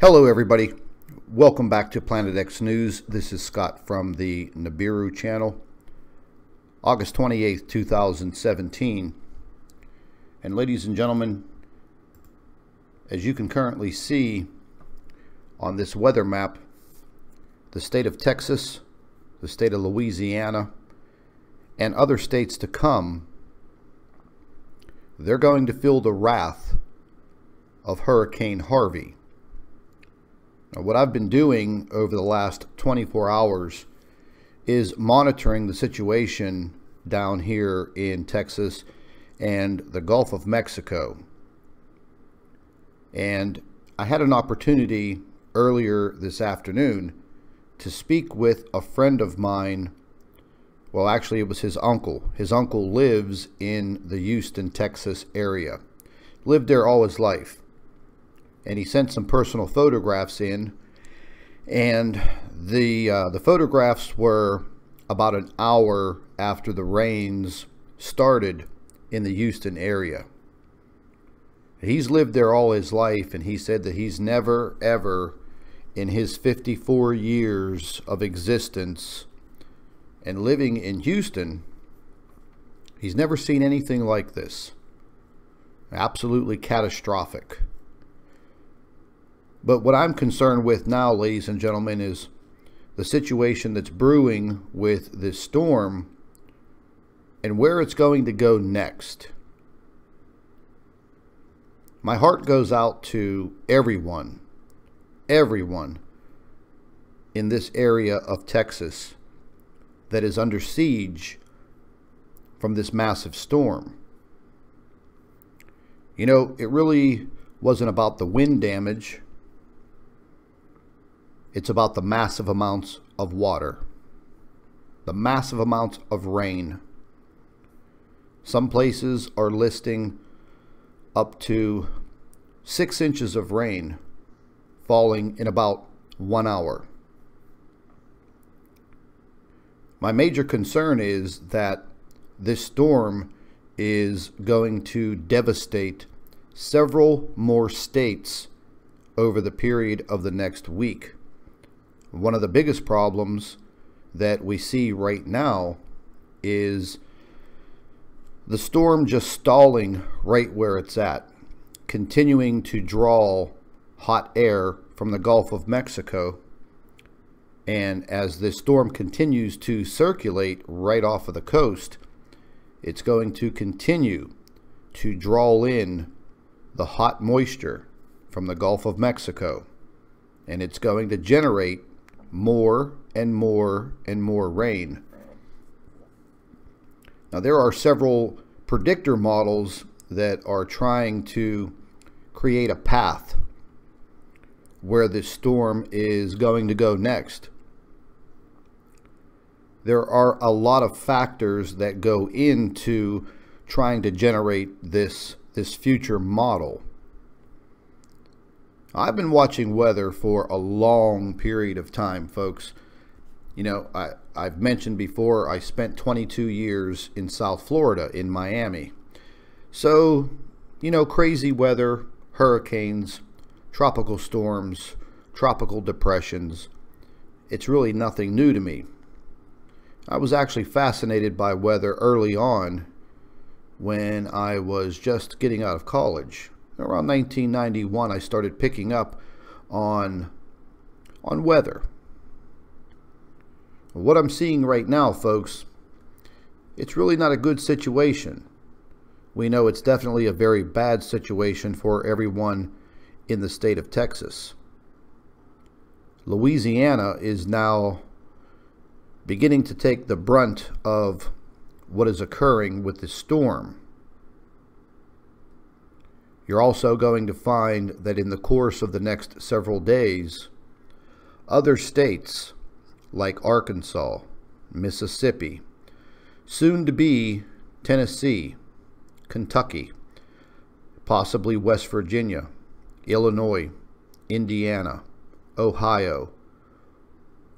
Hello everybody, welcome back to Planet X News. This is Scott from the Nibiru channel. August 28th, 2017. And ladies and gentlemen, as you can currently see on this weather map, the state of Texas, the state of Louisiana, and other states to come, they're going to feel the wrath of Hurricane Harvey. Now, what I've been doing over the last 24 hours is monitoring the situation down here in Texas and the Gulf of Mexico. And I had an opportunity earlier this afternoon to speak with a friend of mine. Well, actually, it was his uncle. His uncle lives in the Houston, Texas area. Lived there all his life. And he sent some personal photographs in, and the photographs were about an hour after the rains started in the Houston area. He's lived there all his life, and he said that he's never ever in his 54 years of existence and living in Houston, he's never seen anything like this. Absolutely catastrophic. But what I'm concerned with now, ladies and gentlemen, is the situation that's brewing with this storm and where it's going to go next. My heart goes out to everyone in this area of Texas that is under siege from this massive storm. You know, it really wasn't about the wind damage. It's about the massive amounts of water, the massive amounts of rain. Some places are listing up to 6 inches of rain falling in about 1 hour. My major concern is that this storm is going to devastate several more states over the period of the next week. One of the biggest problems that we see right now is the storm just stalling right where it's at, continuing to draw hot air from the Gulf of Mexico. And as this storm continues to circulate right off of the coast, it's going to continue to draw in the hot moisture from the Gulf of Mexico. And it's going to generate more and more and more rain. Now, there are several predictor models that are trying to create a path where this storm is going to go next. There are a lot of factors that go into trying to generate this future model. I've been watching weather for a long period of time, folks. You know, I've mentioned before, I spent 22 years in South Florida, in Miami. So, you know, crazy weather, hurricanes, tropical storms, tropical depressions, it's really nothing new to me. I was actually fascinated by weather early on when I was just getting out of college. Around 1991, I started picking up on weather. What I'm seeing right now, folks, it's really not a good situation. We know it's definitely a very bad situation for everyone in the state of Texas. Louisiana is now beginning to take the brunt of what is occurring with the storm. You're also going to find that in the course of the next several days, other states like Arkansas, Mississippi, soon to be Tennessee, Kentucky, possibly West Virginia, Illinois, Indiana, Ohio,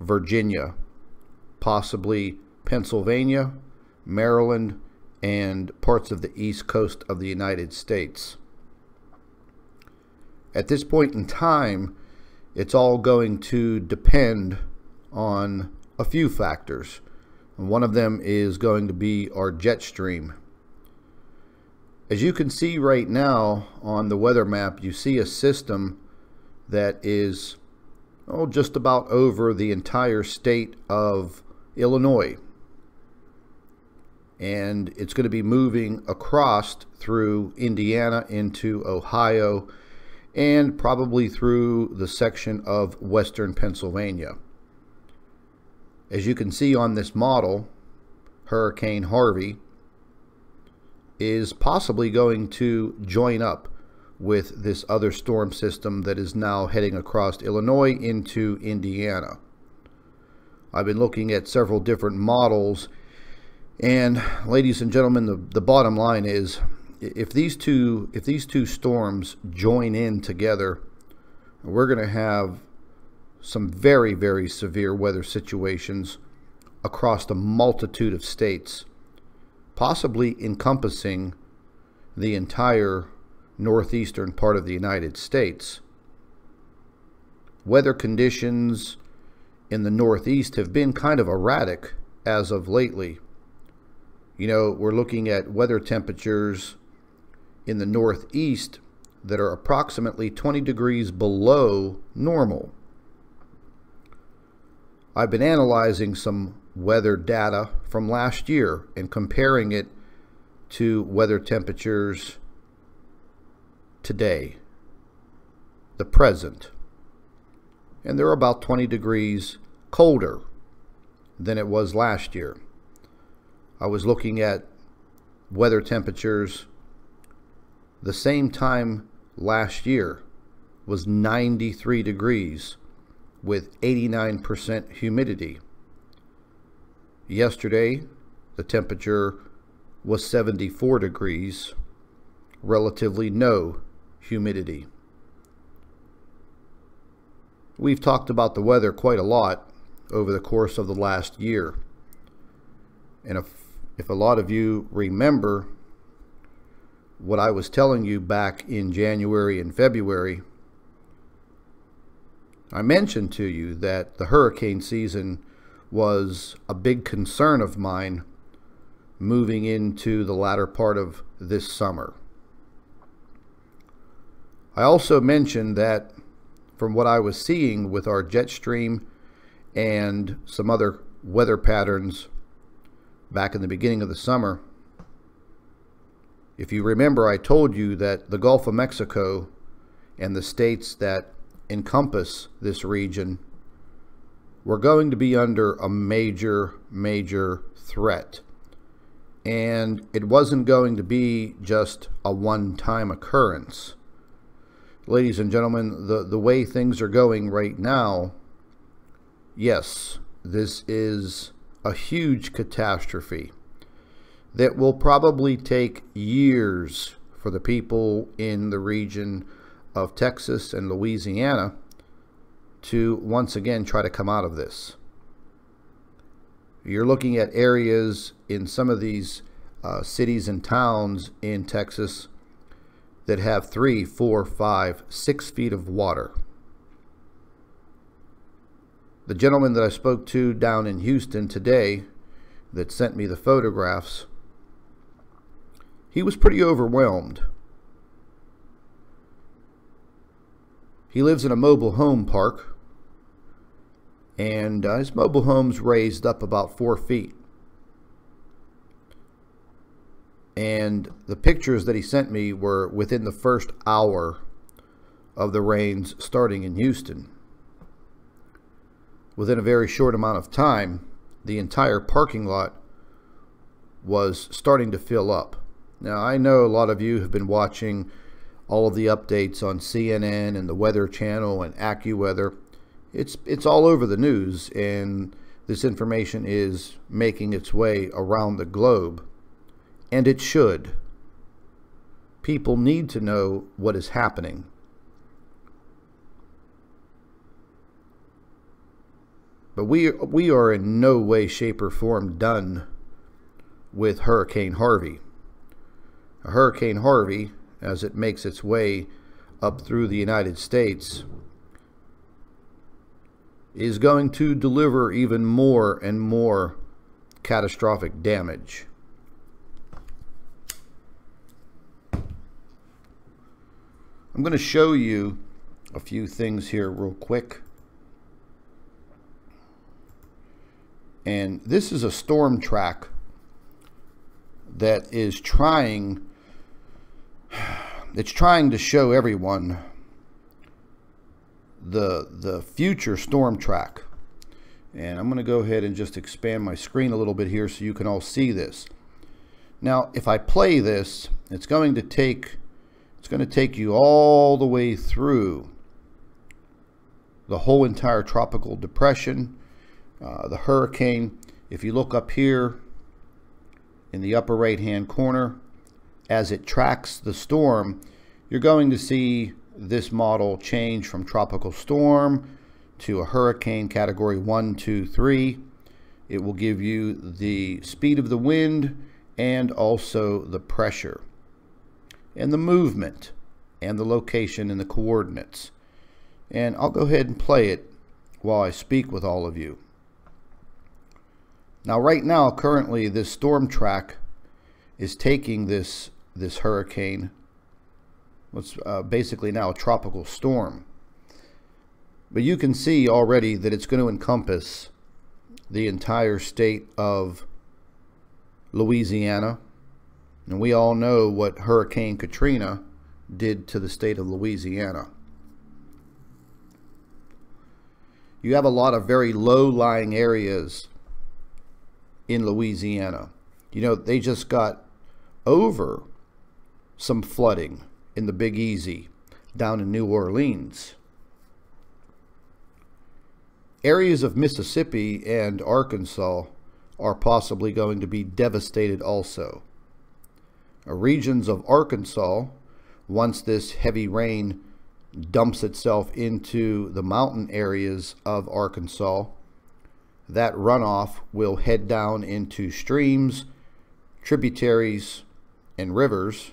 Virginia, possibly Pennsylvania, Maryland, and parts of the East Coast of the United States. At this point in time, it's all going to depend on a few factors. And one of them is going to be our jet stream. As you can see right now on the weather map, you see a system that is just about over the entire state of Illinois. And it's going to be moving across through Indiana into Ohio and probably through the section of western Pennsylvania. As you can see on this model, Hurricane Harvey is possibly going to join up with this other storm system that is now heading across Illinois into Indiana. I've been looking at several different models, and ladies and gentlemen, the bottom line is, if these two storms join in together, we're going to have some very, very severe weather situations across a multitude of states, possibly encompassing the entire northeastern part of the United States. Weather conditions in the Northeast have been kind of erratic as of lately. You know, we're looking at weather temperatures in the Northeast that are approximately 20 degrees below normal. I've been analyzing some weather data from last year and comparing it to weather temperatures today, the present. And they're about 20 degrees colder than it was last year. I was looking at weather temperatures the same time last year was 93 degrees with 89% humidity. Yesterday, the temperature was 74 degrees, relatively no humidity. We've talked about the weather quite a lot over the course of the last year. And if a lot of you remember what I was telling you back in January and February, I mentioned to you that the hurricane season was a big concern of mine moving into the latter part of this summer. I also mentioned that from what I was seeing with our jet stream and some other weather patterns back in the beginning of the summer, if you remember, I told you that the Gulf of Mexico and the states that encompass this region were going to be under a major threat. And it wasn't going to be just a one-time occurrence. Ladies and gentlemen, the way things are going right now, yes, this is a huge catastrophe that will probably take years for the people in the region of Texas and Louisiana to once again try to come out of this. You're looking at areas in some of these cities and towns in Texas that have 3, 4, 5, 6 feet of water. The gentleman that I spoke to down in Houston today that sent me the photographs, he was pretty overwhelmed. He lives in a mobile home park, and his mobile home's raised up about 4 feet. And the pictures that he sent me were within the first hour of the rains starting in Houston. Within a very short amount of time, the entire parking lot was starting to fill up. Now, I know a lot of you have been watching all of the updates on CNN and the Weather Channel and AccuWeather. It's all over the news, and this information is making its way around the globe. And it should. People need to know what is happening. But we are in no way, shape, or form done with Hurricane Harvey. Hurricane Harvey, as it makes its way up through the United States, is going to deliver even more and more catastrophic damage. I'm going to show you a few things here real quick. And this is a storm track that is trying to show everyone the future storm track. And I'm going to go ahead and just expand my screen a little bit here so you can all see this. Now, if I play this, it's going to take you all the way through the whole entire tropical depression, the hurricane. If you look up here in the upper right hand corner, as it tracks the storm, you're going to see this model change from tropical storm to a hurricane category 1, 2, 3. It will give you the speed of the wind and also the pressure and the movement and the location and the coordinates. And I'll go ahead and play it while I speak with all of you. Now, right now, currently, this storm track is taking this hurricane, what's basically now a tropical storm. But you can see already that it's going to encompass the entire state of Louisiana. And we all know what Hurricane Katrina did to the state of Louisiana. You have a lot of very low-lying areas in Louisiana. You know, they just got over some flooding in the Big Easy down in New Orleans. Areas of Mississippi and Arkansas are possibly going to be devastated also. Regions of Arkansas, once this heavy rain dumps itself into the mountain areas of Arkansas, that runoff will head down into streams, tributaries, and rivers,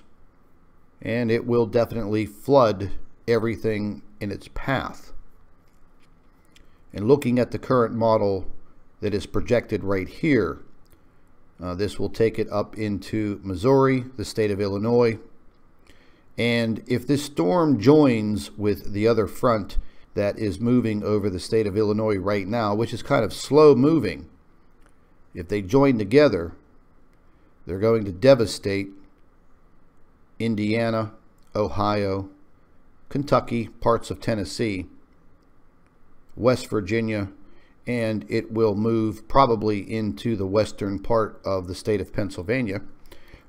and it will definitely flood everything in its path. And looking at the current model that is projected right here, this will take it up into Missouri, the state of Illinois. And if this storm joins with the other front that is moving over the state of Illinois right now, which is kind of slow moving, if they join together, they're going to devastate Indiana, Ohio, Kentucky, parts of Tennessee, West Virginia, and it will move probably into the western part of the state of Pennsylvania,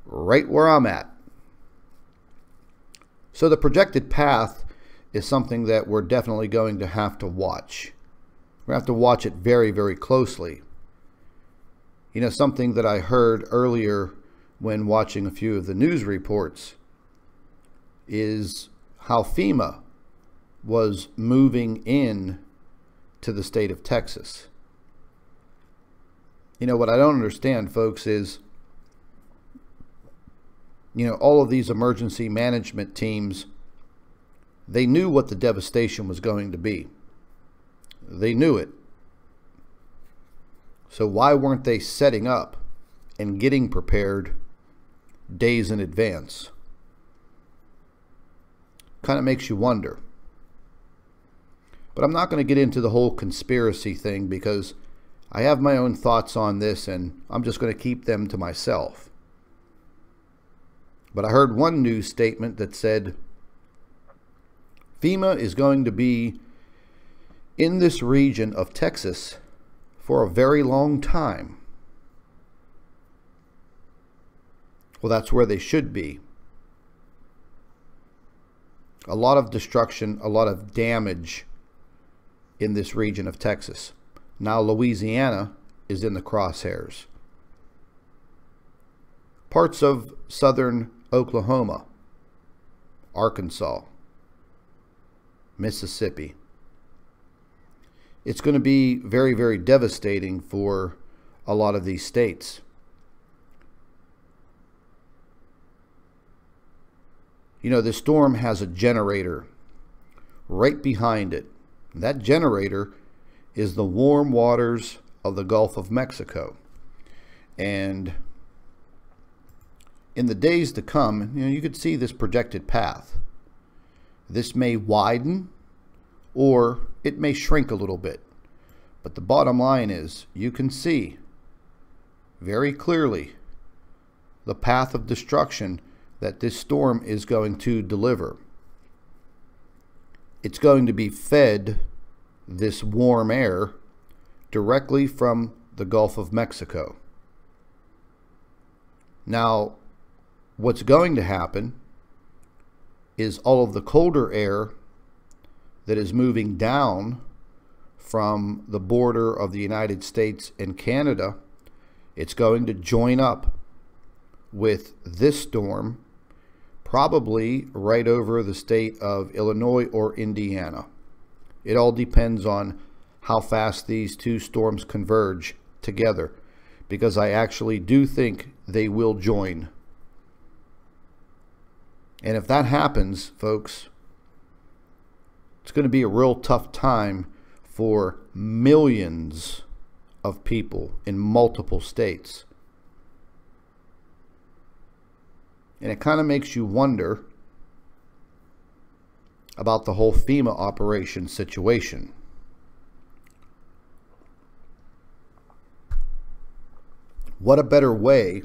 right where I'm at. So the projected path is something that we're definitely going to have to watch. We're going to have to watch it very, very closely. You know, something that I heard earlier when watching a few of the news reports is how FEMA was moving in to the state of Texas. You know, what I don't understand, folks, is, you know, all of these emergency management teams, they knew what the devastation was going to be. They knew it. So why weren't they setting up and getting prepared days in advance? Kind of makes you wonder. But I'm not going to get into the whole conspiracy thing because I have my own thoughts on this and I'm just going to keep them to myself. But I heard one news statement that said FEMA is going to be in this region of Texas for a very long time. Well, that's where they should be. A lot of destruction, a lot of damage in this region of Texas. Now Louisiana is in the crosshairs. Parts of southern Oklahoma, Arkansas, Mississippi. It's going to be very, very devastating for a lot of these states. You know, the storm has a generator right behind it. That generator is the warm waters of the Gulf of Mexico. And in the days to come, you could see this projected path. This may widen or it may shrink a little bit. But the bottom line is you can see very clearly the path of destruction that this storm is going to deliver. It's going to be fed this warm air directly from the Gulf of Mexico. Now, what's going to happen is all of the colder air that is moving down from the border of the United States and Canada, it's going to join up with this storm, probably right over the state of Illinois or Indiana. It all depends on how fast these two storms converge together, because I actually do think they will join. And if that happens, folks, it's going to be a real tough time for millions of people in multiple states. And it kind of makes you wonder about the whole FEMA operation situation. What a better way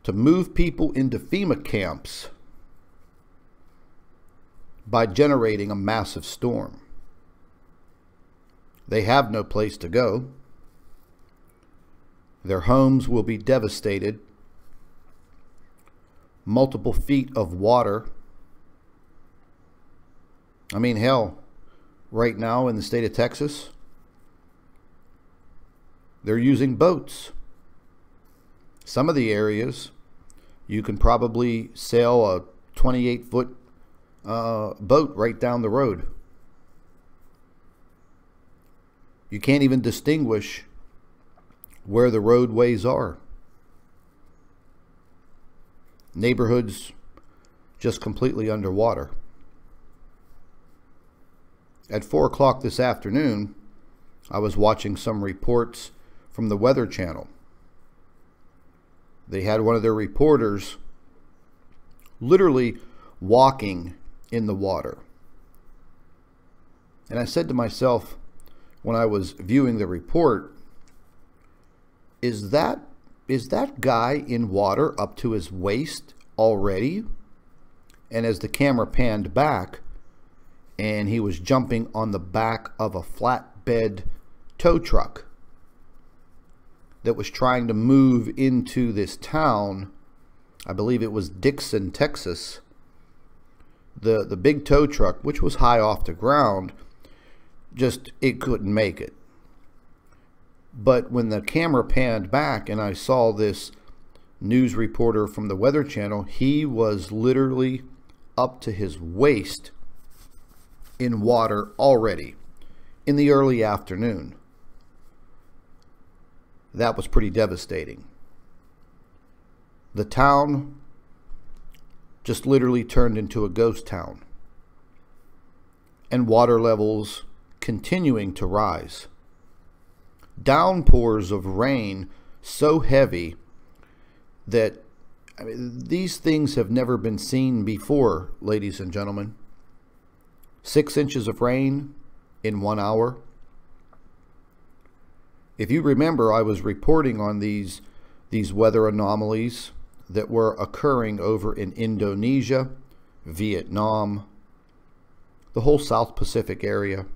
to move people into FEMA camps by generating a massive storm. They have no place to go. Their homes will be devastated. Multiple feet of water. I mean, hell, right now in the state of Texas, they're using boats. Some of the areas, you can probably sail a 28-foot boat right down the road. You can't even distinguish where the roadways are. Neighborhoods just completely underwater. At 4 o'clock this afternoon, I was watching some reports from the Weather Channel. They had one of their reporters literally walking in the water. And I said to myself when I was viewing the report, is that guy in water up to his waist already? And as the camera panned back and he was jumping on the back of a flatbed tow truck that was trying to move into this town, I believe it was Dixon, Texas, the big tow truck, which was high off the ground, it couldn't make it. But when the camera panned back and I saw this news reporter from the Weather Channel, he was literally up to his waist in water already in the early afternoon. That was pretty devastating. The town just literally turned into a ghost town, and water levels continuing to rise. Downpours of rain so heavy that these things have never been seen before, ladies and gentlemen. 6 inches of rain in 1 hour. If you remember, I was reporting on these weather anomalies that were occurring over in Indonesia, Vietnam, the whole South Pacific area.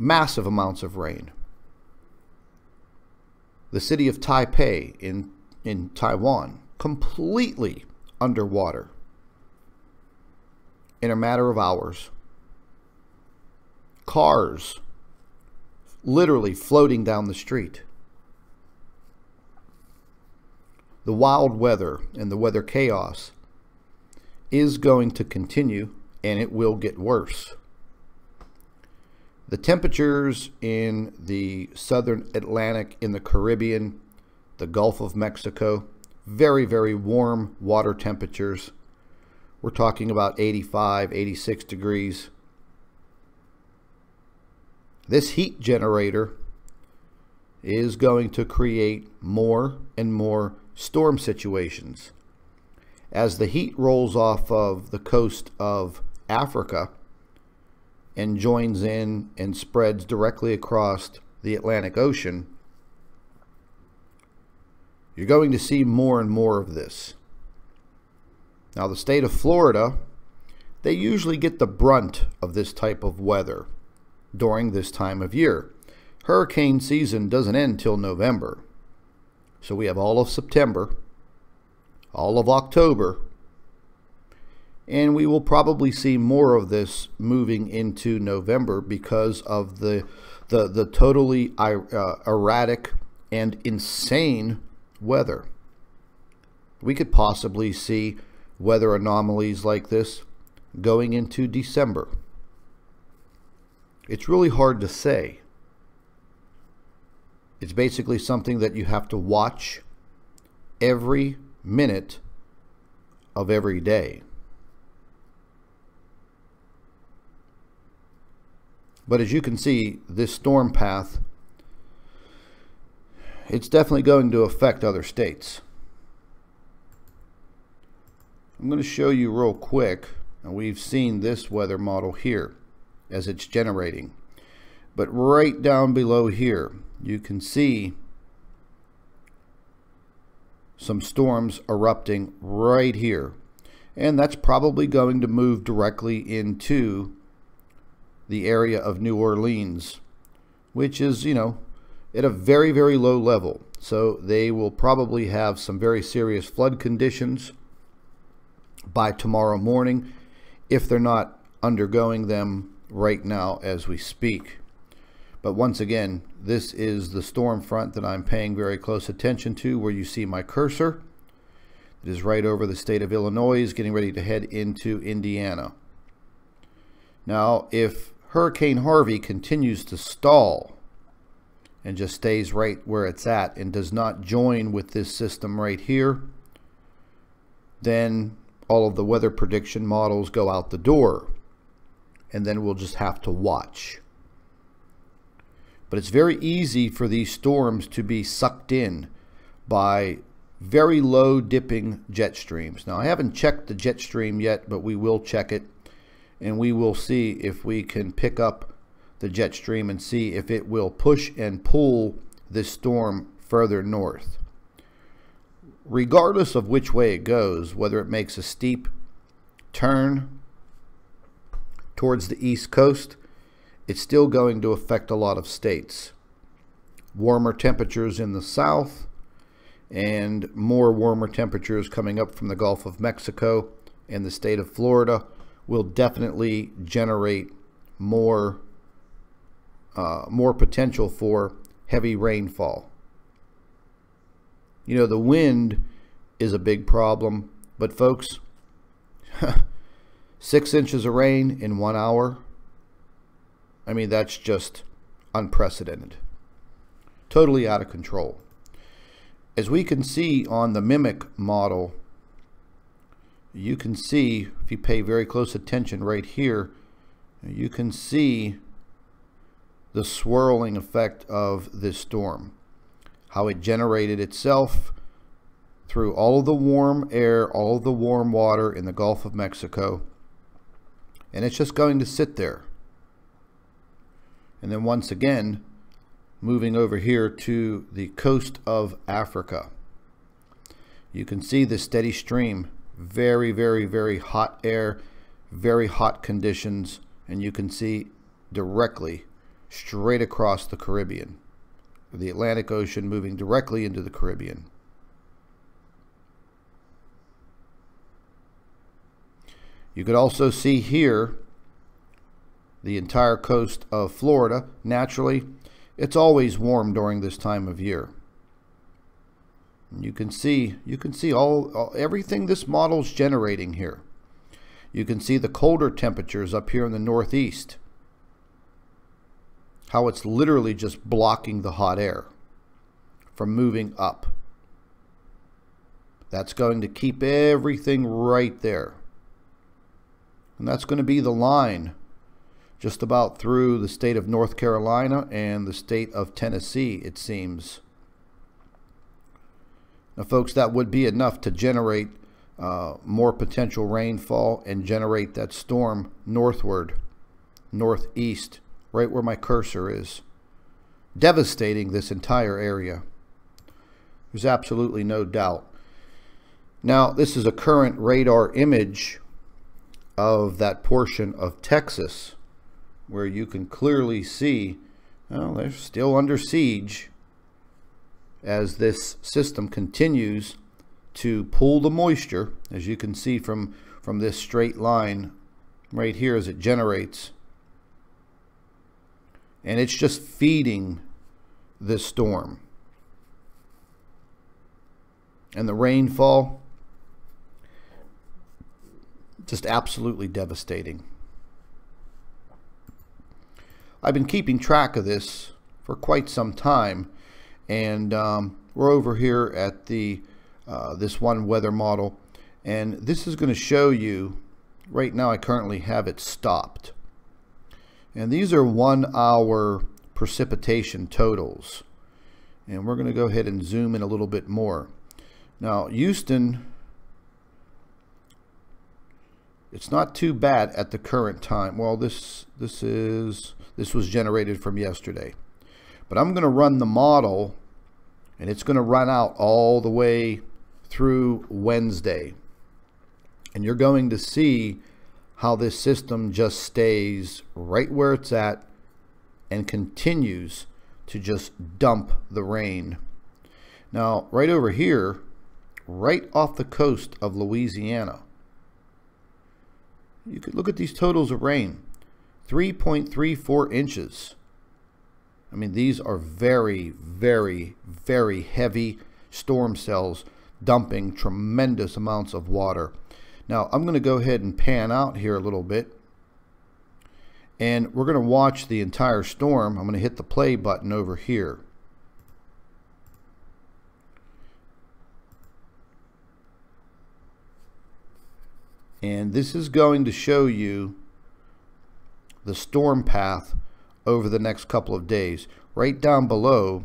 Massive amounts of rain. The city of Taipei in Taiwan, completely underwater in a matter of hours. Cars literally floating down the street. The wild weather and the weather chaos is going to continue, and it will get worse. The temperatures in the southern Atlantic, in the Caribbean, the Gulf of Mexico, very, very warm water temperatures. We're talking about 85, 86 degrees. This heat generator is going to create more and more storm situations. As the heat rolls off of the coast of Africa and joins in and spreads directly across the Atlantic Ocean, you're going to see more and more of this. Now, the state of Florida, they usually get the brunt of this type of weather during this time of year. Hurricane season doesn't end till November. So we have all of September, all of October, and we will probably see more of this moving into November because of the totally erratic and insane weather. We could possibly see weather anomalies like this going into December. It's really hard to say. It's basically something that you have to watch every minute of every day. But as you can see, this storm path, it's definitely going to affect other states. I'm going to show you real quick, and we've seen this weather model here as it's generating. But right down below here, you can see some storms erupting right here. And that's probably going to move directly into the area of New Orleans, which is, you know, at a very, very low level. So they will probably have some very serious flood conditions by tomorrow morning if they're not undergoing them right now as we speak. But once again, this is the storm front that I'm paying very close attention to, where you see my cursor. It is right over the state of Illinois, getting ready to head into Indiana. Now, if Hurricane Harvey continues to stall and just stays right where it's at and does not join with this system right here, then all of the weather prediction models go out the door, and then we'll just have to watch. But it's very easy for these storms to be sucked in by very low dipping jet streams. Now, I haven't checked the jet stream yet, but we will check it, and we will see if we can pick up the jet stream and see if it will push and pull this storm further north. Regardless of which way it goes, whether it makes a steep turn towards the east coast, it's still going to affect a lot of states. Warmer temperatures in the south and more warmer temperatures coming up from the Gulf of Mexico and the state of Florida will definitely generate more potential for heavy rainfall. You know, the wind is a big problem, but folks, 6 inches of rain in 1 hour, I mean, that's just unprecedented. Totally out of control. As we can see on the mimic model, you can see, if you pay very close attention right here, you can see the swirling effect of this storm. How it generated itself through all of the warm air, all of the warm water in the Gulf of Mexico. And it's just going to sit there. And then once again, moving over here to the coast of Africa. You can see the steady stream, very, very, very hot air, very hot conditions, and you can see directly straight across the Caribbean. The Atlantic Ocean moving directly into the Caribbean. You could also see here the entire coast of Florida. Naturally, it's always warm during this time of year. You can see everything this model's generating here. You can see the colder temperatures up here in the northeast. How it's literally just blocking the hot air from moving up. That's going to keep everything right there. And that's going to be the line just about through the state of North Carolina and the state of Tennessee, it seems. Now, folks, that would be enough to generate more potential rainfall and generate that storm northward, northeast, right where my cursor is, devastating this entire area. There's absolutely no doubt. Now, this is a current radar image of that portion of Texas where you can clearly see, well, they're still under siege as this system continues to pull the moisture, as you can see from this straight line right here as it generates. And it's just feeding this storm. And the rainfall, just absolutely devastating. I've been keeping track of this for quite some time, and we're over here at the this one weather model, and this is going to show you, right now I currently have it stopped, and these are 1 hour precipitation totals, and we're going to go ahead and zoom in a little bit more. Now, Houston, it's not too bad at the current time. Well, this was generated from yesterday, but I'm going to run the model, and it's going to run out all the way through Wednesday, and you're going to see how this system just stays right where it's at and continues to just dump the rain. Now, right over here, right off the coast of Louisiana, you could look at these totals of rain. 3.34 inches. I mean, these are very, very, very heavy storm cells dumping tremendous amounts of water. Now, I'm going to go ahead and pan out here a little bit, and we're going to watch the entire storm. I'm going to hit the play button over here. And this is going to show you the storm path over the next couple of days. Right down below,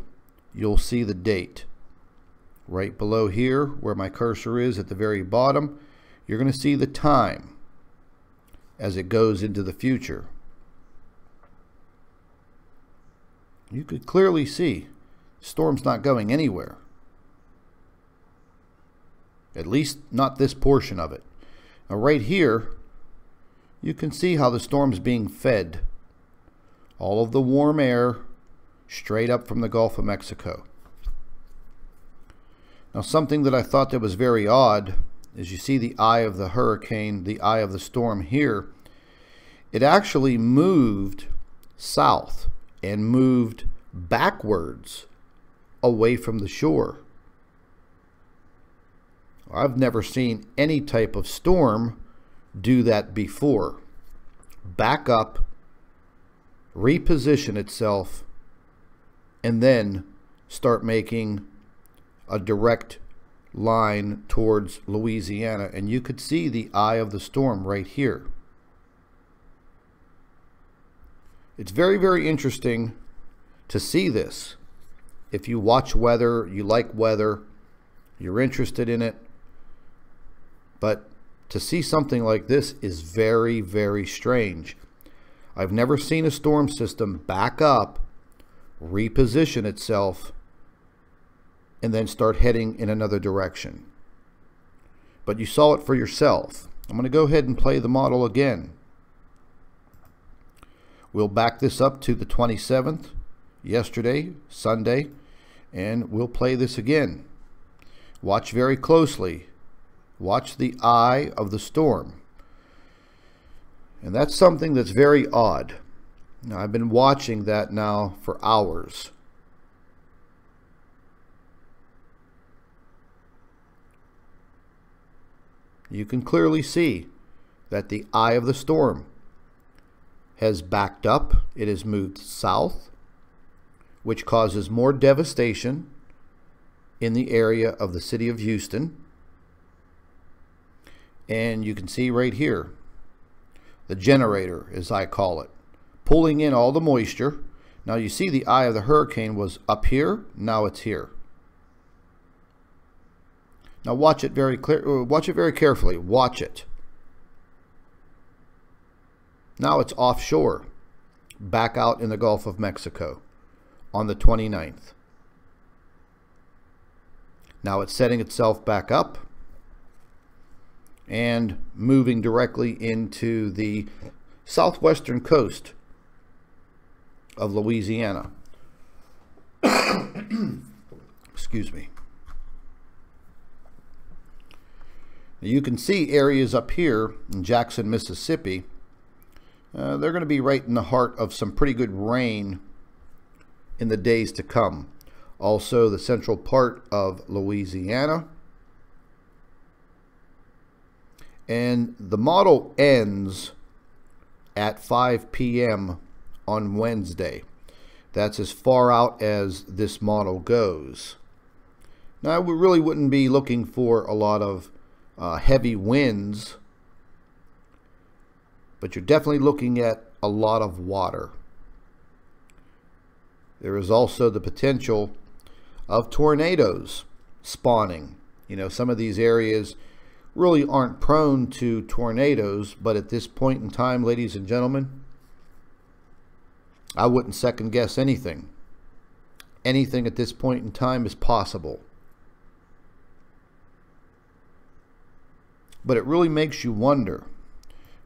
you'll see the date. Right below here, where my cursor is at the very bottom, you're going to see the time as it goes into the future. You could clearly see the storm's not going anywhere. At least not this portion of it. Now, right here, you can see how the storm's being fed. All of the warm air straight up from the Gulf of Mexico. Now, something that I thought that was very odd is you see the eye of the hurricane, the eye of the storm here. It actually moved south and moved backwards away from the shore. I've never seen any type of storm do that before. Back up, reposition itself, and then start making a direct line towards Louisiana. And you could see the eye of the storm right here. It's very, very interesting to see this. If you watch weather, you like weather, you're interested in it. But to see something like this is very, very strange. I've never seen a storm system back up, reposition itself, and then start heading in another direction. But you saw it for yourself. I'm going to go ahead and play the model again. We'll back this up to the 27th, yesterday, Sunday, and we'll play this again. Watch very closely. Watch the eye of the storm. And that's something that's very odd. Now, I've been watching that now for hours. You can clearly see that the eye of the storm has backed up. It has moved south, which causes more devastation in the area of the city of Houston. And you can see right here, the generator, as I call it. pulling in all the moisture. Now you see the eye of the hurricane was up here, now it's here. Now watch it very clear. Watch it very carefully. Watch it. Now it's offshore, back out in the Gulf of Mexico on the 29th. Now it's setting itself back up and moving directly into the southwestern coast of Louisiana. Excuse me. You can see areas up here in Jackson, Mississippi. They're going to be right in the heart of some pretty good rain in the days to come. Also, the central part of Louisiana. And the model ends at 5 p.m. on Wednesday. That's as far out as this model goes. Now, we really wouldn't be looking for a lot of heavy winds, but you're definitely looking at a lot of water. There is also the potential of tornadoes spawning. You know, some of these areas really aren't prone to tornadoes, but at this point in time, ladies and gentlemen, I wouldn't second guess anything. Anything at this point in time is possible. But it really makes you wonder,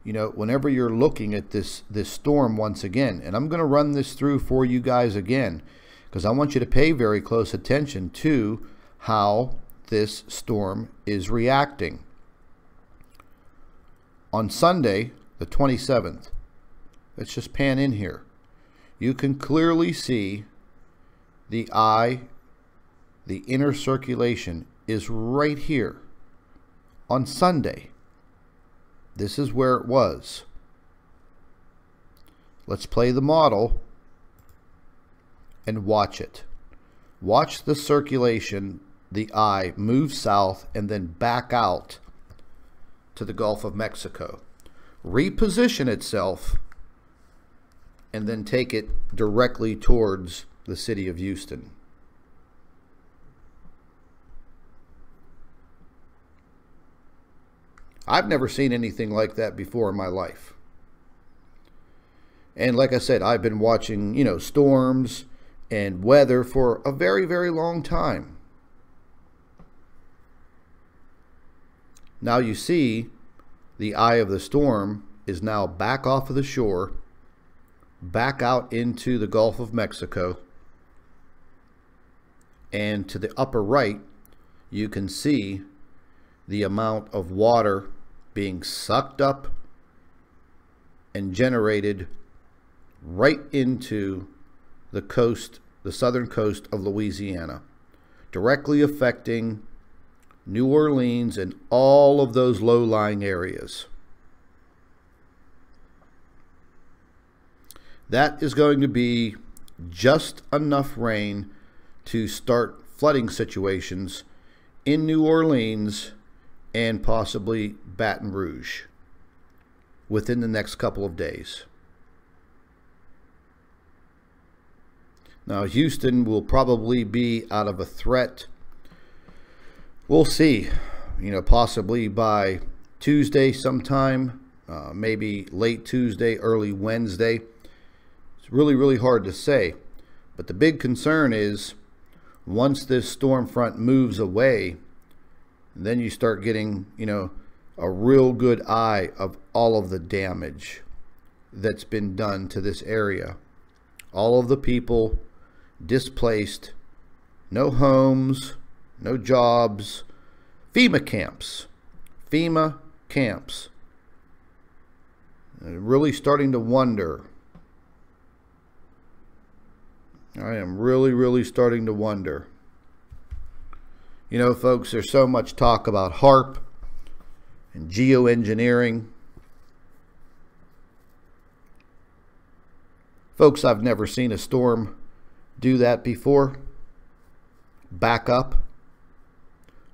you know, whenever you're looking at this storm once again, and I'm going to run this through for you guys again, because I want you to pay very close attention to how this storm is reacting. On Sunday, the 27th, let's just pan in here. You can clearly see the eye, the inner circulation is right here. On Sunday, this is where it was. Let's play the model and watch it. Watch the circulation, the eye move south and then back out to the Gulf of Mexico. Reposition itself and then take it directly towards the city of Houston. I've never seen anything like that before in my life. And like I said, I've been watching, you know, storms and weather for a very, very long time. Now you see the eye of the storm is now back off of the shore, back out into the Gulf of Mexico. And to the upper right, you can see the amount of water being sucked up and generated right into the coast, the southern coast of Louisiana, directly affecting New Orleans and all of those low-lying areas. That is going to be just enough rain to start flooding situations in New Orleans and possibly Baton Rouge within the next couple of days. Now, Houston will probably be out of a threat. We'll see, you know, possibly by Tuesday sometime, maybe late Tuesday, early Wednesday. It's really, really hard to say. But the big concern is once this storm front moves away, then you start getting, you know, a real good eye of all of the damage that's been done to this area. All of the people displaced, no homes, no jobs, FEMA camps. FEMA camps. Really starting to wonder. I am really, really starting to wonder. You know, folks, there's so much talk about HAARP and geoengineering. Folks, I've never seen a storm do that before. Back up,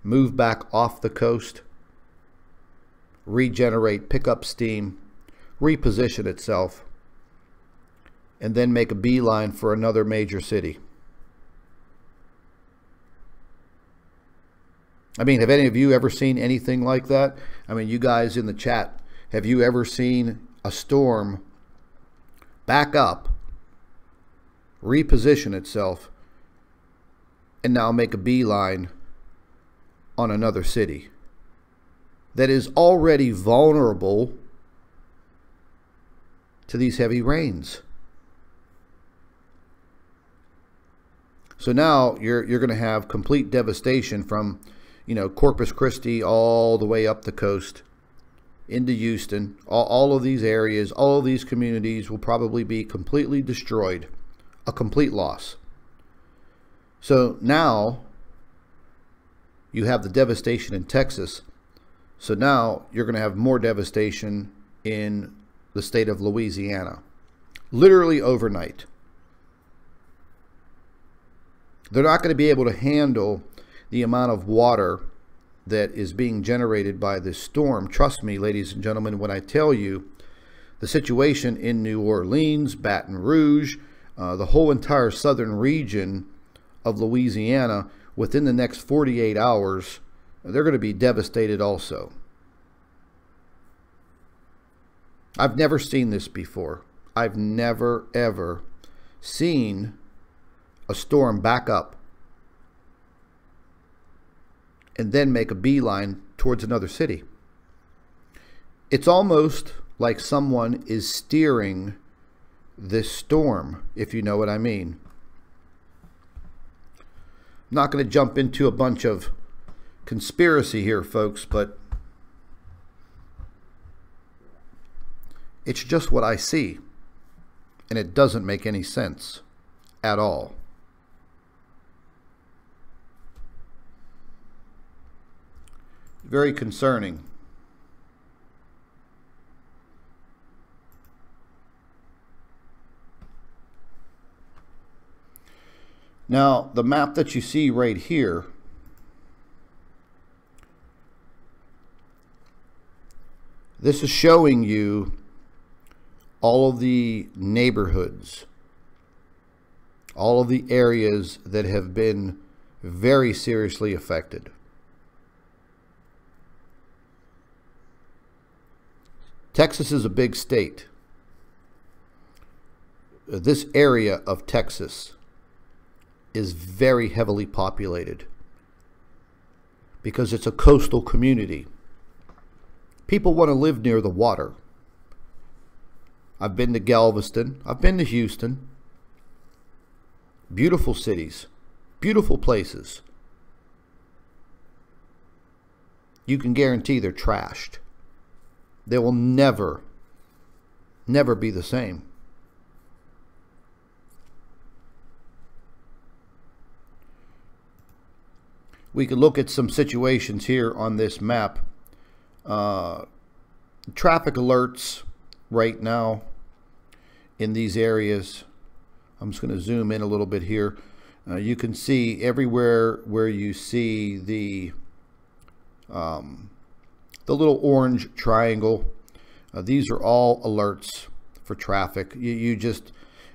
move back off the coast, regenerate, pick up steam, reposition itself, and then make a beeline for another major city. I mean, have any of you ever seen anything like that? I mean, you guys in the chat, have you ever seen a storm back up, reposition itself, and now make a beeline on another city that is already vulnerable to these heavy rains? So now you're going to have complete devastation from, you know, Corpus Christi all the way up the coast into Houston. All of these areas, all of these communities will probably be completely destroyed. A complete loss. So now you have the devastation in Texas. So now you're going to have more devastation in the state of Louisiana. Literally overnight. They're not going to be able to handle the amount of water that is being generated by this storm. Trust me, ladies and gentlemen, when I tell you the situation in New Orleans, Baton Rouge, the whole entire southern region of Louisiana, within the next 48 hours, they're going to be devastated also. I've never seen this before. I've never, ever seen a storm back up and then make a beeline towards another city. It's almost like someone is steering this storm, if you know what I mean. I'm not going to jump into a bunch of conspiracy here, folks, but it's just what I see, and it doesn't make any sense at all. Very concerning. Now, the map that you see right here, this is showing you all of the neighborhoods, all of the areas that have been very seriously affected. Texas is a big state. This area of Texas is very heavily populated because it's a coastal community. People want to live near the water. I've been to Galveston. I've been to Houston. Beautiful cities. Beautiful places. You can guarantee they're trashed. They will never be the same. We could look at some situations here on this map. Traffic alerts right now in these areas. I'm just going to zoom in a little bit here. You can see everywhere where you see the little orange triangle. These are all alerts for traffic. You just,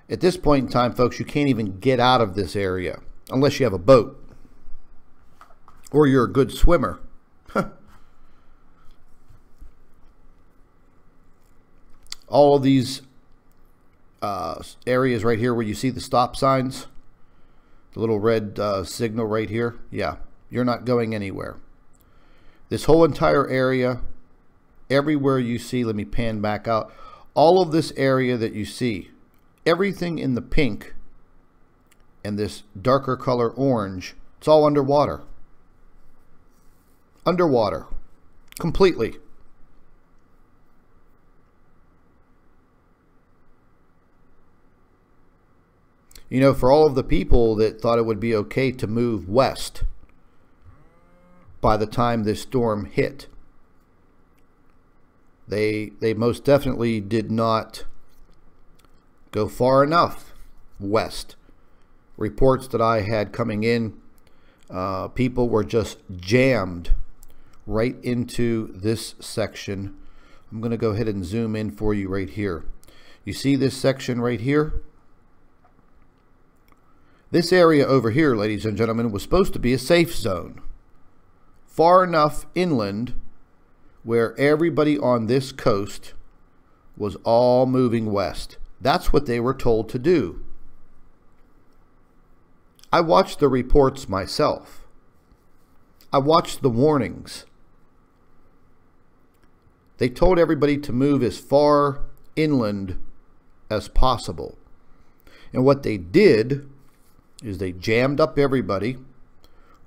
at this point in time, folks, you can't even get out of this area unless you have a boat or you're a good swimmer. All of these areas right here where you see the stop signs, the little red signal right here, yeah, you're not going anywhere. This whole entire area, everywhere you see, let me pan back out, all of this area that you see, everything in the pink and this darker color orange, it's all underwater. Underwater, completely. You know, for all of the people that thought it would be okay to move west by the time this storm hit, they most definitely did not go far enough west. Reports that I had coming in, people were just jammed right into this section. I'm going to go ahead and zoom in for you right here. You see this section right here? This area over here, ladies and gentlemen, was supposed to be a safe zone. Far enough inland where everybody on this coast was all moving west. That's what they were told to do. I watched the reports myself. I watched the warnings. They told everybody to move as far inland as possible. And what they did is they jammed up everybody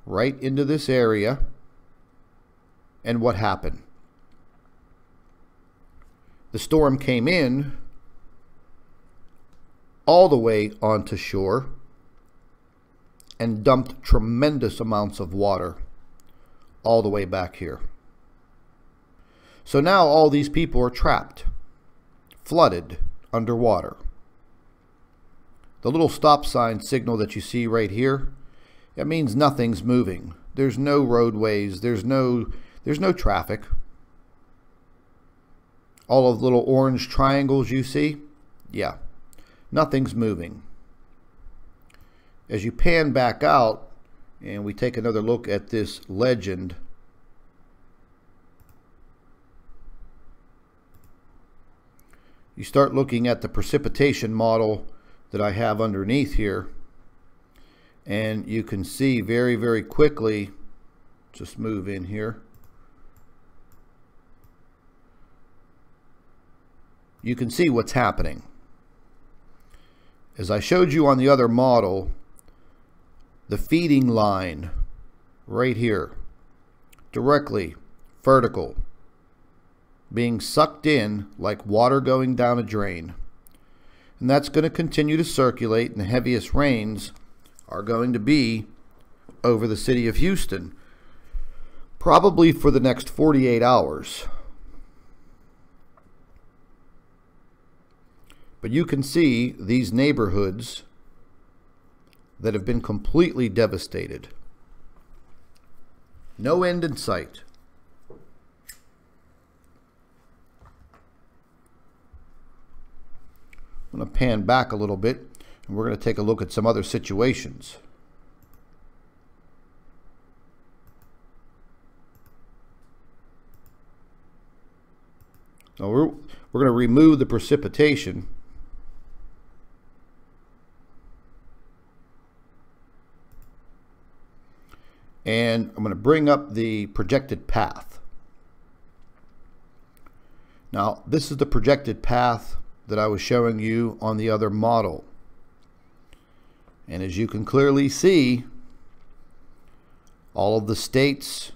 right into this area. And what happened? The storm came in all the way onto shore and dumped tremendous amounts of water all the way back here. So now all these people are trapped, flooded underwater. The little stop sign signal that you see right here, it means nothing's moving. There's no roadways, there's no traffic. All of the little orange triangles you see, yeah, nothing's moving. As you pan back out and we take another look at this legend, you start looking at the precipitation model that I have underneath here, and you can see very, very quickly, just move in here, you can see what's happening. As I showed you on the other model, the feeding line right here, directly vertical, being sucked in like water going down a drain. And that's going to continue to circulate, and the heaviest rains are going to be over the city of Houston, probably for the next 48 hours. But you can see these neighborhoods that have been completely devastated. No end in sight. I'm going to pan back a little bit, and we're going to take a look at some other situations. So we're going to remove the precipitation. And I'm going to bring up the projected path. Now, this is the projected path that I was showing you on the other model. And as you can clearly see, all of the states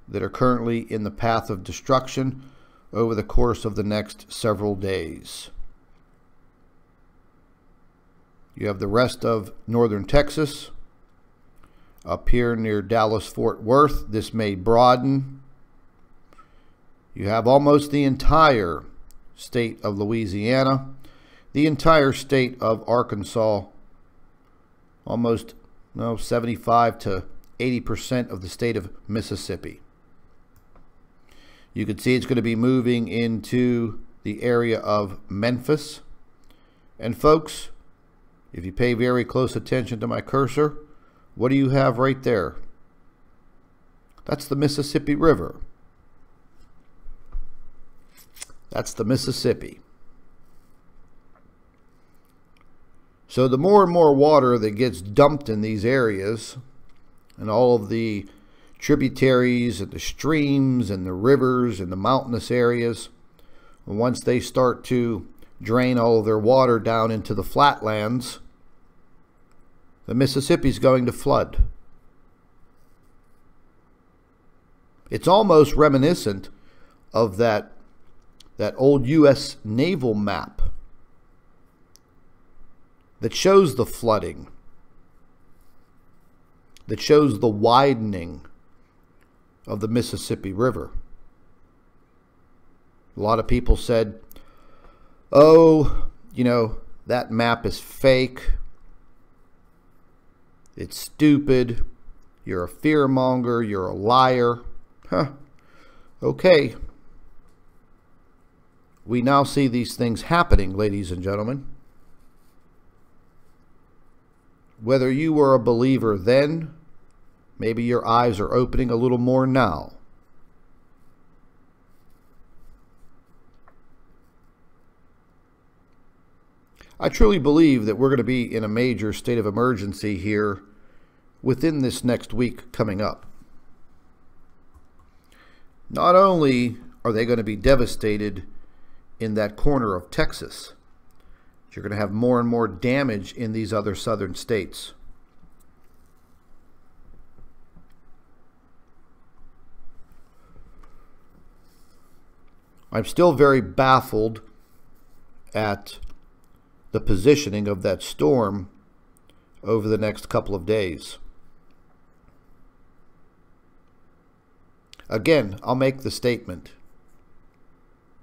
that are currently in the path of destruction over the course of the next several days. You have the rest of northern Texas. Up here near Dallas-Fort Worth, this may broaden. You have almost the entire state of Louisiana, the entire state of Arkansas, almost 75 to 80% of the state of Mississippi. You can see it's going to be moving into the area of Memphis. And folks, if you pay very close attention to my cursor, what do you have right there? That's the Mississippi River. That's the Mississippi. So the more and more water that gets dumped in these areas, and all of the tributaries and the streams and the rivers and the mountainous areas, once they start to drain all of their water down into the flatlands, the Mississippi's going to flood. It's almost reminiscent of that old U.S. naval map that shows the flooding, that shows the widening of the Mississippi River. A lot of people said, oh, that map is fake. It's stupid. You're a fearmonger. You're a liar. Huh. Okay. We now see these things happening, ladies and gentlemen. Whether you were a believer then, maybe your eyes are opening a little more now. I truly believe that we're going to be in a major state of emergency here within this next week coming up. Not only are they going to be devastated in that corner of Texas, but you're going to have more and more damage in these other southern states. I'm still very baffled at the positioning of that storm over the next couple of days. Again, I'll make the statement.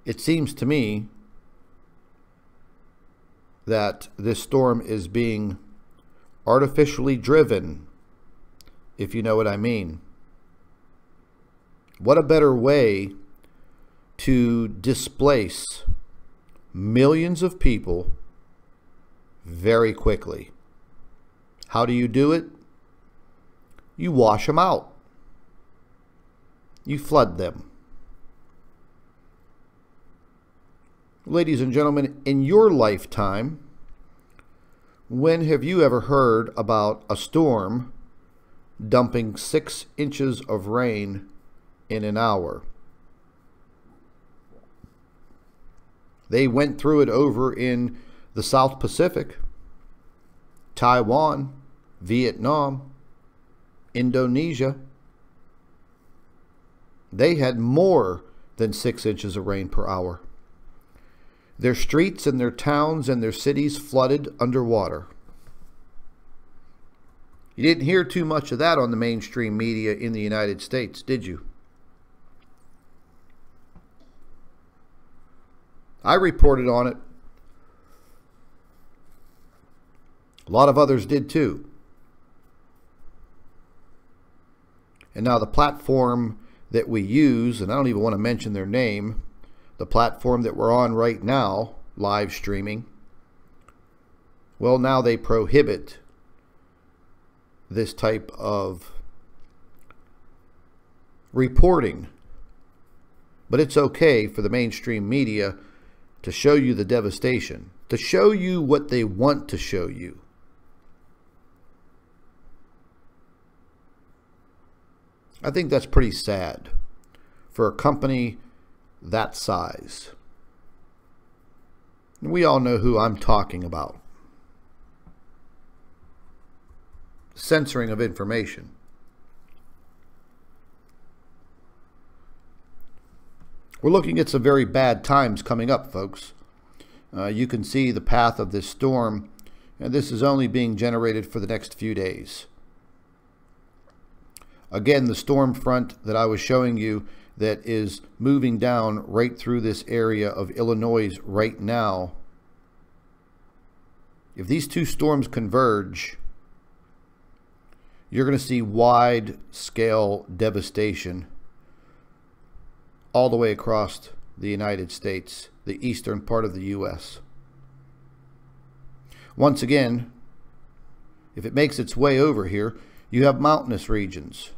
It seems to me that this storm is being artificially driven, if you know what I mean. What a better way to displace millions of people very quickly. How do you do it? You wash them out. You flood them. Ladies and gentlemen, in your lifetime, when have you ever heard about a storm dumping 6 inches of rain in an hour? They went through it over in the South Pacific, Taiwan, Vietnam, Indonesia. They had more than 6 inches of rain per hour. Their streets and their towns and their cities flooded underwater. You didn't hear too much of that on the mainstream media in the United States, did you? I reported on it. A lot of others did too. And now the platform that we use, and I don't even want to mention their name, the platform that we're on right now, live streaming, well, now they prohibit this type of reporting. But it's okay for the mainstream media to show you the devastation, to show you what they want to show you. I think that's pretty sad for a company that size. We all know who I'm talking about. Censoring of information. We're looking at some very bad times coming up, folks. You can see the path of this storm, and this is only being generated for the next few days. Again, the storm front that I was showing you that is moving down right through this area of Illinois right now. If these two storms converge, you're going to see wide-scale devastation all the way across the United States, the eastern part of the U.S. Once again, if it makes its way over here, you have mountainous regions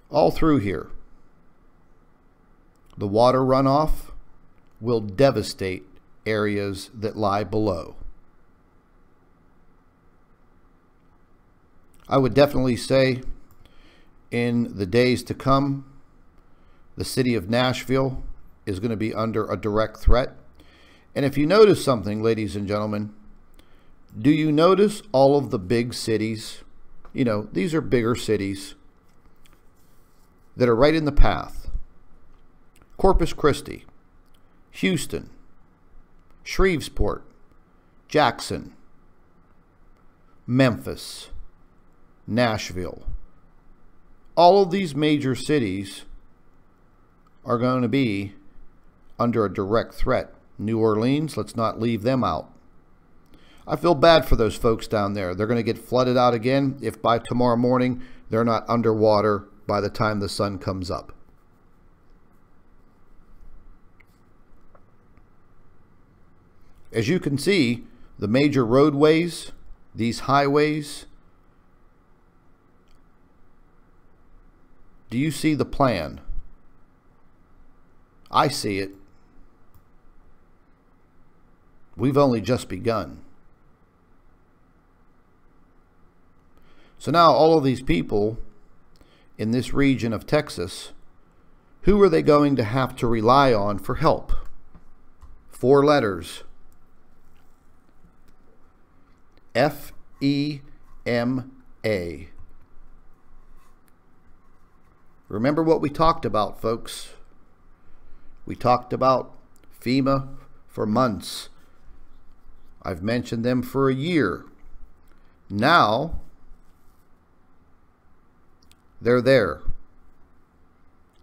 all through here. The water runoff will devastate areas that lie below. I would definitely say in the days to come, the city of Nashville is going to be under a direct threat. And if you notice something, ladies and gentlemen, do you notice all of the big cities? You know, these are bigger cities that are right in the path. Corpus Christi, Houston, Shreveport, Jackson, Memphis, Nashville. All of these major cities are going to be under a direct threat. New Orleans, let's not leave them out. I feel bad for those folks down there. They're going to get flooded out again if by tomorrow morning they're not underwater by the time the sun comes up. As you can see, the major roadways these highways, do you see the plan? I see it. We've only just begun. So now all of these people in this region of Texas, who are they going to have to rely on for help? 4 letters. FEMA. Remember what we talked about, folks. We talked about FEMA for months. I've mentioned them for a year. Now, they're there.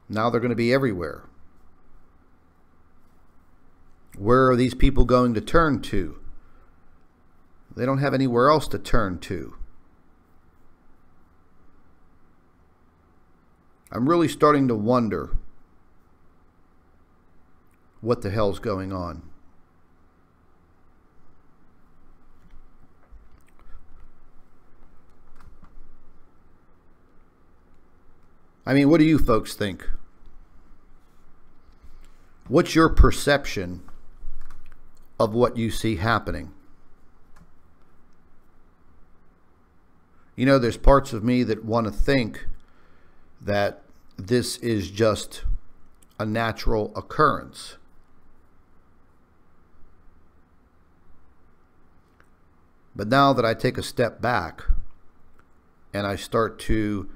Now they're going to be everywhere. Where are these people going to turn to? They don't have anywhere else to turn to. I'm really starting to wonder what the hell's going on. I mean, what do you folks think? What's your perception of what you see happening? You know, there's parts of me that want to think that this is just a natural occurrence. But now that I take a step back and I start to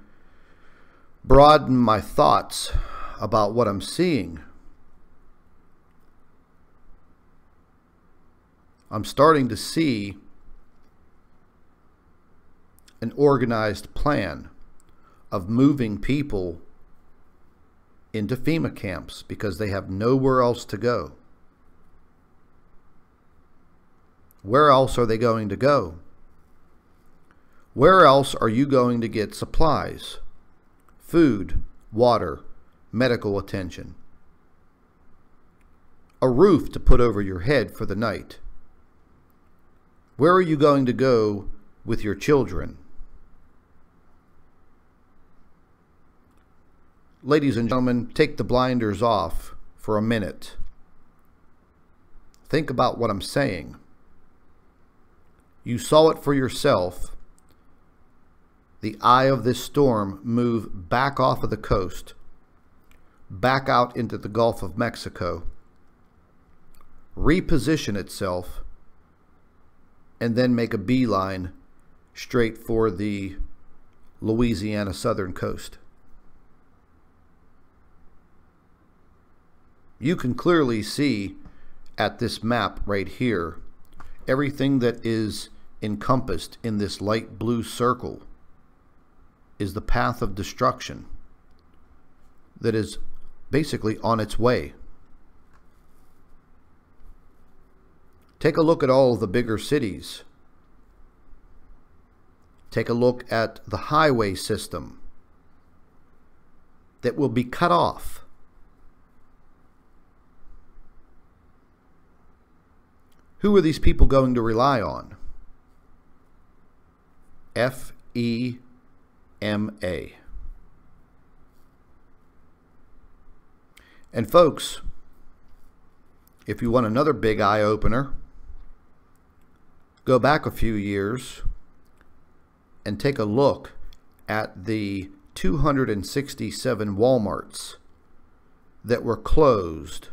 broaden my thoughts about what I'm seeing, I'm starting to see an organized plan of moving people into FEMA camps because they have nowhere else to go. Where else are they going to go? Where else are you going to get supplies, food, water, medical attention, a roof to put over your head for the night? Where are you going to go with your children? Ladies and gentlemen, take the blinders off for a minute. Think about what I'm saying. You saw it for yourself. The eye of this storm move back off of the coast, back out into the Gulf of Mexico, reposition itself, and then make a beeline straight for the Louisiana southern coast. You can clearly see at this map right here, everything that is encompassed in this light blue circle is the path of destruction that is basically on its way. Take a look at all of the bigger cities. Take a look at the highway system that will be cut off. Who are these people going to rely on? FEMA. And folks, if you want another big eye-opener, go back a few years and take a look at the 267 Walmarts that were closed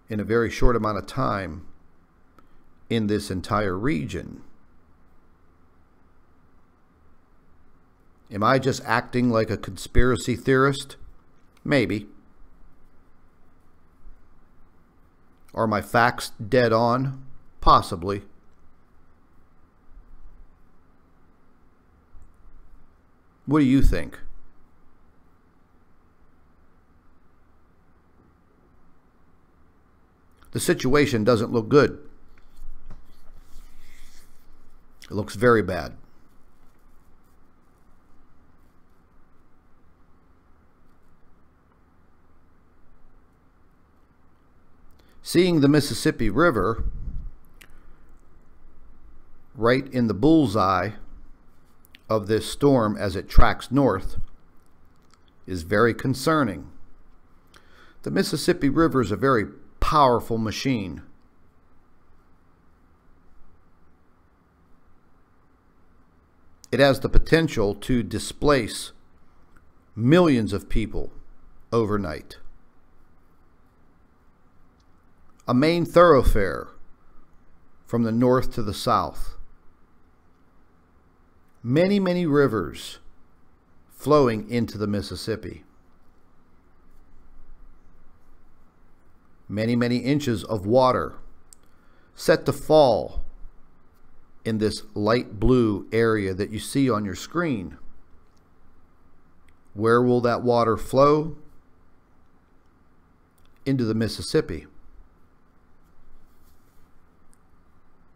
in a very short amount of time in this entire region. Am I just acting like a conspiracy theorist? Maybe. Are my facts dead on? Possibly. What do you think? The situation doesn't look good. It looks very bad. Seeing the Mississippi River right in the bullseye of this storm as it tracks north is very concerning. The Mississippi River is a very powerful machine. It has the potential to displace millions of people overnight. A main thoroughfare from the north to the south. Many, many rivers flowing into the Mississippi. Many, many inches of water set to fall in this light blue area that you see on your screen. Where will that water flow? Into the Mississippi.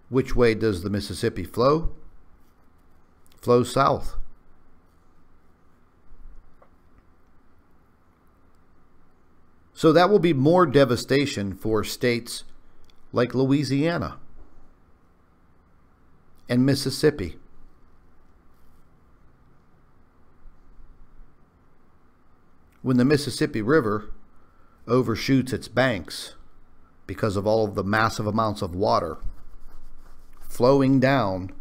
Which way does the Mississippi flow? Flows south. So that will be more devastation for states like Louisiana and Mississippi. When the Mississippi River overshoots its banks because of all of the massive amounts of water flowing down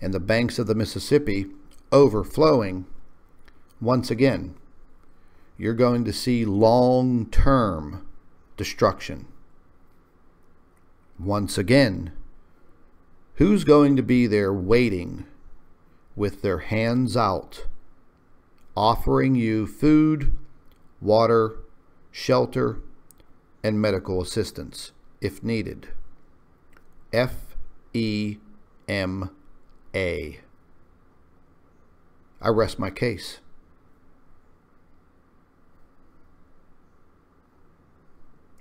and the banks of the Mississippi overflowing, once again, you're going to see long-term destruction. Once again, who's going to be there waiting with their hands out, offering you food, water, shelter, and medical assistance if needed? FEMA. I rest my case.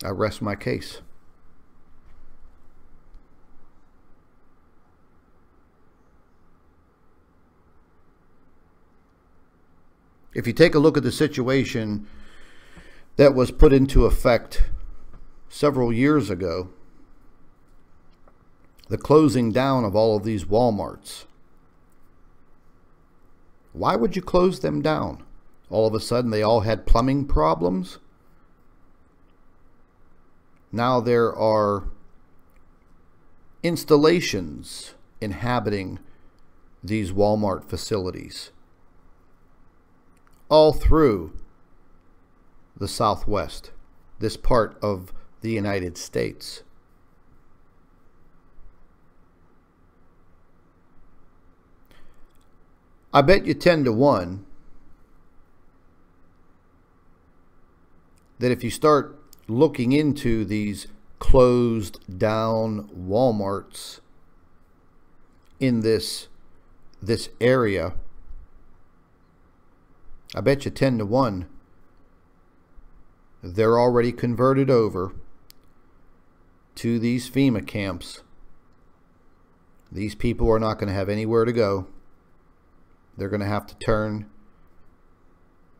I rest my case. If you take a look at the situation that was put into effect several years ago, the closing down of all of these Walmarts, why would you close them down? All of a sudden they all had plumbing problems? Now there are installations inhabiting these Walmart facilities all through the Southwest, this part of the United States. I bet you 10 to 1 that if you start looking into these closed down Walmarts in this area, I bet you 10 to 1 they're already converted over to these FEMA camps. These people are not going to have anywhere to go. They're going to have to turn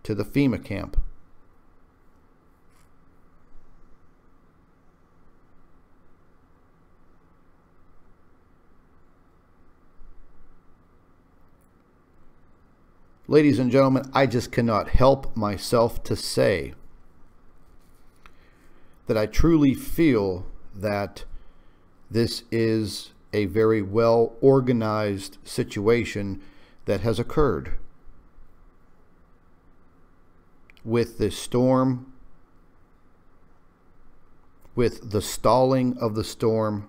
to the FEMA camp. Ladies and gentlemen, I just cannot help myself to say that I truly feel that this is a very well organized situation that has occurred with this storm, with the stalling of the storm,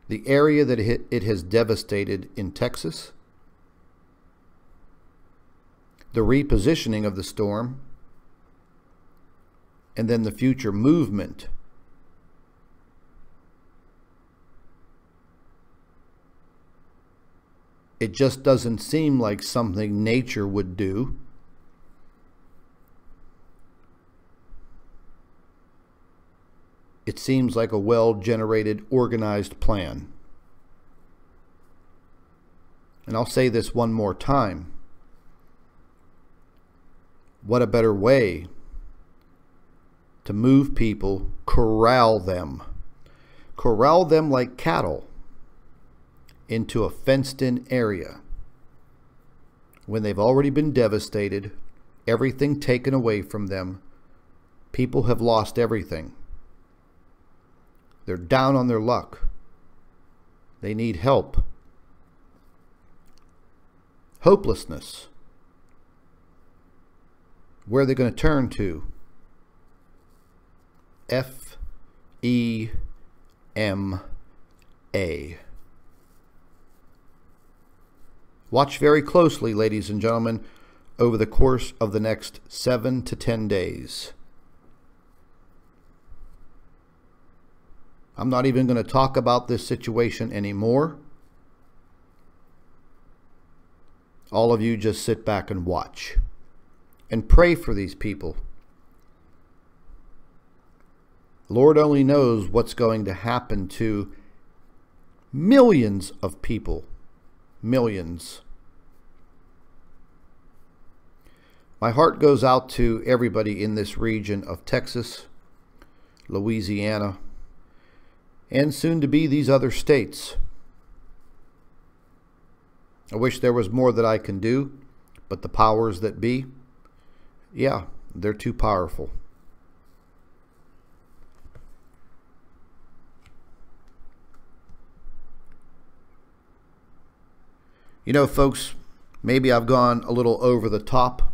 the area that it has devastated in Texas, the repositioning of the storm, and then the future movement. It just doesn't seem like something nature would do. It seems like a well-generated, organized plan. And I'll say this one more time. What a better way to move people, corral them, corral them like cattle into a fenced-in area when they've already been devastated, everything taken away from them. People have lost everything. They're down on their luck. They need help. Hopelessness. Where are they going to turn to? FEMA. Watch very closely, ladies and gentlemen, over the course of the next 7 to 10 days. I'm not even going to talk about this situation anymore. All of you just sit back and watch and pray for these people. Lord only knows what's going to happen to millions of people. Millions. My heart goes out to everybody in this region of Texas, Louisiana, and soon to be these other states. I wish there was more that I can do, but the powers that be, yeah, they're too powerful. You know, folks, maybe I've gone a little over the top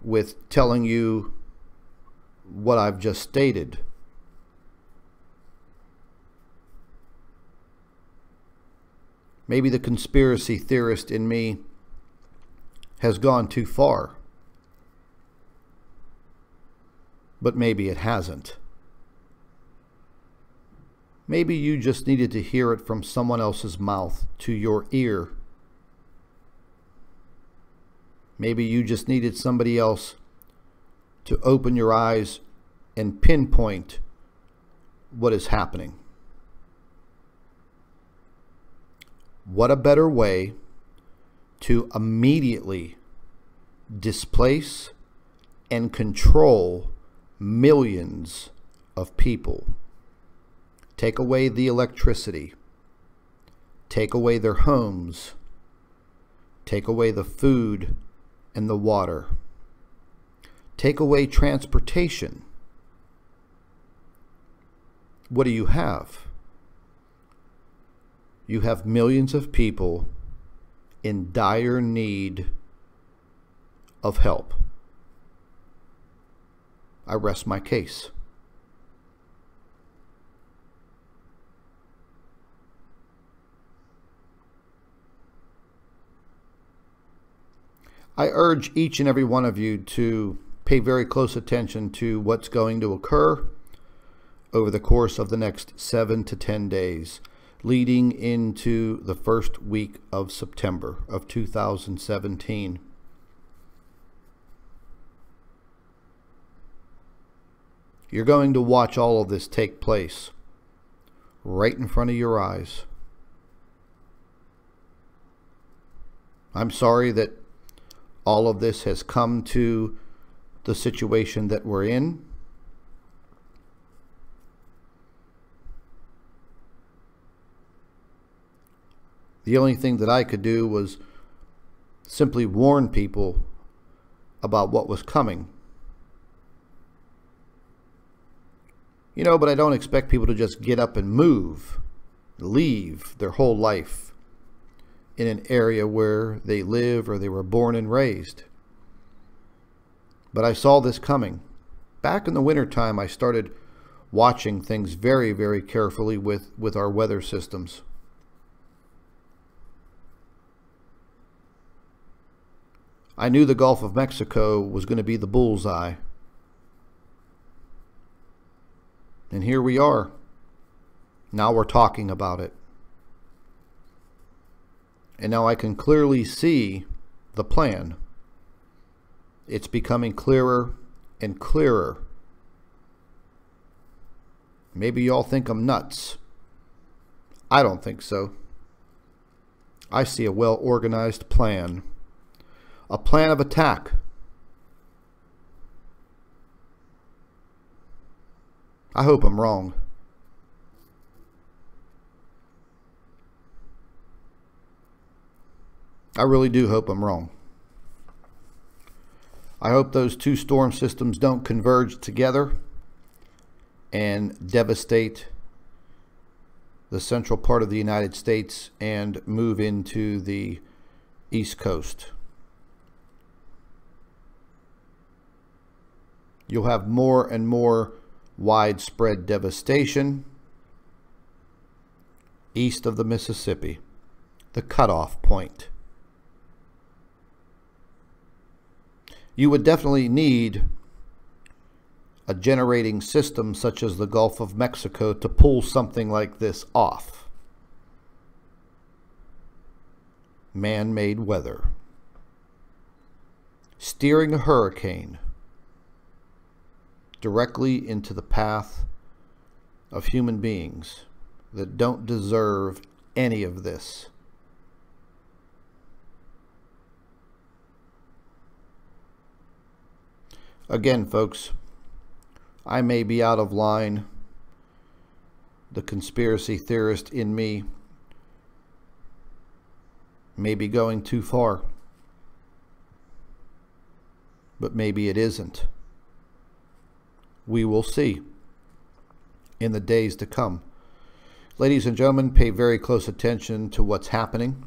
with telling you what I've just stated. Maybe the conspiracy theorist in me has gone too far. But maybe it hasn't. Maybe you just needed to hear it from someone else's mouth to your ear. Maybe you just needed somebody else to open your eyes and pinpoint what is happening. What a better way to immediately displace and control millions of people. Take away the electricity. Take away their homes. Take away the food and the water. Take away transportation. What do you have? You have millions of people in dire need of help. I rest my case. I urge each and every one of you to pay very close attention to what's going to occur over the course of the next 7 to 10 days, leading into the first week of September of 2017. You're going to watch all of this take place right in front of your eyes. I'm sorry that all of this has come to the situation that we're in. The only thing that I could do was simply warn people about what was coming. You know, but I don't expect people to just get up and move, leave their whole life in an area where they live or they were born and raised. But I saw this coming. Back in the wintertime, I started watching things very, very carefully with our weather systems. I knew the Gulf of Mexico was going to be the bullseye. And here we are. Now we're talking about it. And now I can clearly see the plan. It's becoming clearer and clearer. Maybe y'all think I'm nuts. I don't think so. I see a well-organized plan. A plan of attack. I hope I'm wrong. I really do hope I'm wrong. I hope those two storm systems don't converge together and devastate the central part of the United States and move into the East Coast. You'll have more and more widespread devastation east of the Mississippi, the cutoff point. You would definitely need a generating system such as the Gulf of Mexico to pull something like this off. Man-made weather. Steering a hurricane directly into the path of human beings that don't deserve any of this. Again, folks, I may be out of line. The conspiracy theorist in me may be going too far, but maybe it isn't. We will see in the days to come. Ladies and gentlemen, pay very close attention to what's happening.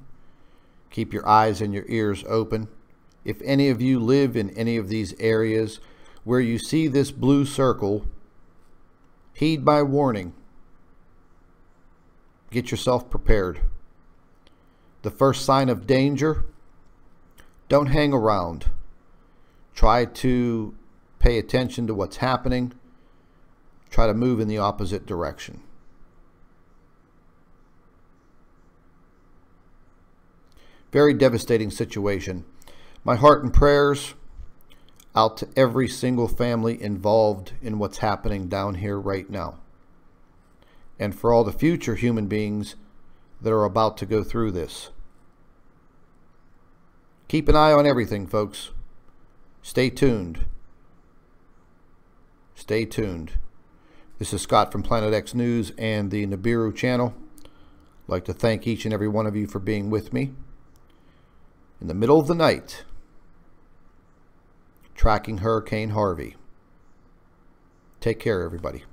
Keep your eyes and your ears open. If any of you live in any of these areas where you see this blue circle, heed my warning. Get yourself prepared. The first sign of danger, don't hang around. Try to pay attention to what's happening. Try to move in the opposite direction. Very devastating situation. My heart and prayers out to every single family involved in what's happening down here right now. And for all the future human beings that are about to go through this. Keep an eye on everything, folks. Stay tuned. Stay tuned. This is Scott from Planet X News and the Nibiru channel. I'd like to thank each and every one of you for being with me in the middle of the night, tracking Hurricane Harvey. Take care, everybody.